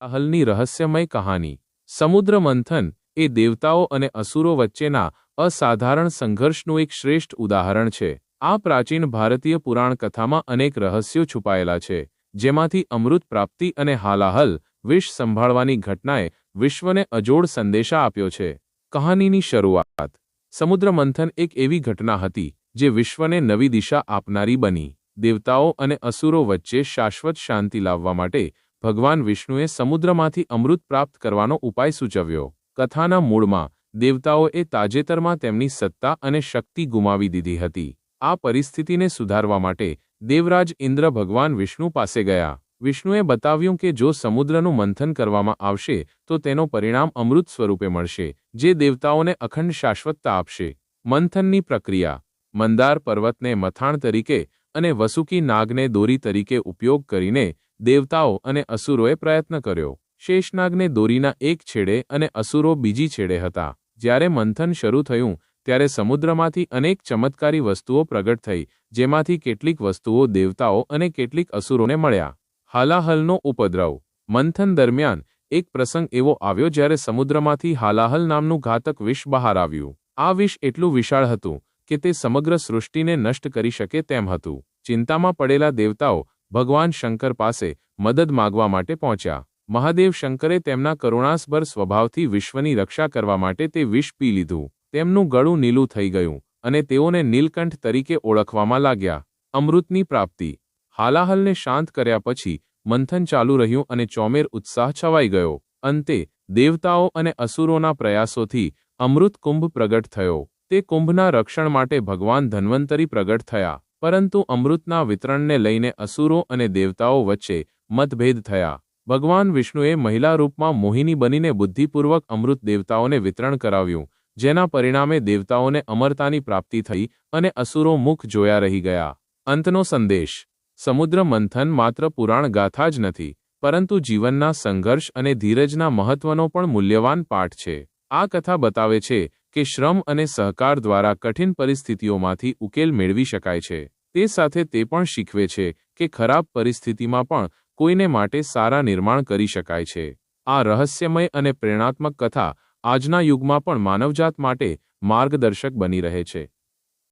હાલની રહસ્યમય કહાની સમુદ્ર મંથન એ દેવતાઓ અને અસુરો વચ્ચેના અસાધારણ સંઘર્ષનું એક શ્રેષ્ઠ ઉદાહરણ છે. આ પ્રાચીન ભારતીય પુરાણ કથામાં અનેક રહસ્યો છુપાયેલા છે, જેમાંથી અમૃત પ્રાપ્તિ અને હાલાહલ વિષ સંભાળવાની ઘટનાએ વિશ્વને અજોડ સંદેશા આપ્યો છે. કહાનીની શરૂઆત. સમુદ્ર મંથન એક એવી ઘટના હતી જે વિશ્વને નવી દિશા આપનારી બની. દેવતાઓ અને અસુરો વચ્ચે શાશ્વત શાંતિ લાવવા માટે ભગવાન વિષ્ણુએ સમુદ્રમાંથી અમૃત પ્રાપ્ત કરવાનો ઉપાય સૂચવ્યો. કથાના મૂળમાં દેવતાઓએ તાજેતરમાં તેમની સત્તા અને શક્તિ ગુમાવી દીધી હતી. આ પરિસ્થિતિને સુધારવા માટે દેવરાજ ઇન્દ્ર ભગવાન વિષ્ણુ પાસે ગયા. વિષ્ણુએ બતાવ્યું કે જો સમુદ્રનું મંથન કરવામાં આવશે તો તેનો પરિણામ અમૃત સ્વરૂપે મળશે, જે દેવતાઓને અખંડ શાશ્વતતા આપશે. મંથનની પ્રક્રિયા. મંદાર પર્વતને મથાણ તરીકે અને વસુકી નાગને દોરી તરીકે ઉપયોગ કરીને દેવતાઓ અને અસુરોએ પ્રયત્ન કર્યો. શેષનાગને દોરીના એક છેડે અને અસુરો બીજી છેડે હતા. જ્યારે મંથન શરૂ થયું ત્યારે સમુદ્રમાંથી અનેક ચમત્કારી વસ્તુઓ પ્રગટ થઈ, જેમાંથી કેટલીક વસ્તુઓ દેવતાઓ અને કેટલીક અસુરોને મળ્યા. હાલાહલનો ઉપદ્રવ. મંથન દરમિયાન એક પ્રસંગ એવો આવ્યો જ્યારે સમુદ્રમાંથી હાલાહલ નામનું ઘાતક વિષ બહાર આવ્યું. આ વિષ એટલું વિશાળ હતું કે તે સમગ્ર સૃષ્ટિને નષ્ટ કરી શકે તેમ હતું. ચિંતામાં પડેલા દેવતાઓ ભગવાન શંકર પાસે મદદ માગવા માટે પહોંચ્યા. મહાદેવ શંકરે તેમના કરુણાસભર સ્વભાવથી વિશ્વની રક્ષા કરવા માટે તે વિષ પી લીધું. તેમનું ગળું નીલું થઈ ગયું અને તેઓને નીલકંઠ તરીકે ઓળખવામાં લાગ્યા. અમૃતની પ્રાપ્તિ. હાલાહલને શાંત કર્યા પછી મંથન ચાલુ રહ્યું અને ચોમેર ઉત્સાહ છવાઈ ગયો. અંતે દેવતાઓ અને અસુરોના પ્રયાસોથી અમૃત કુંભ પ્રગટ થયો. તે કુંભના રક્ષણ માટે ભગવાન ધન્વંતરી પ્રગટ થયા. પરંતુ અમૃતના વિતરણને લઈને અસુરો અને દેવતાઓ વચ્ચે મતભેદ થયા. ભગવાન વિષ્ણુએ મહિલા રૂપમાં મોહિની બનીને બુદ્ધિપૂર્વક અમૃત દેવતાઓને વિતરણ કરાવ્યું, જેના પરિણામે દેવતાઓને અમરતાની પ્રાપ્તિ થઈ અને અસુરો મુખ જોયા રહી ગયા. અંતનો સંદેશ. સમુદ્ર મંથન માત્ર પુરાણ ગાથા જ નથી, પરંતુ જીવનના સંઘર્ષ અને ધીરજના મહત્વનો પણ મૂલ્યવાન પાઠ છે. આ કથા બતાવે છે કે શ્રમ અને સહકાર દ્વારા કઠિન પરિસ્થિતિઓમાંથી ઉકેલ મેળવી શકાય છે. તે સાથે તે પણ શીખવે છે કે ખરાબ પરિસ્થિતિમાં પણ કોઈને માટે સારા નિર્માણ કરી શકાય છે. આ રહસ્યમય અને પ્રેરણાત્મક કથા આજના યુગમાં પણ માનવજાત માટે માર્ગદર્શક બની રહે છે.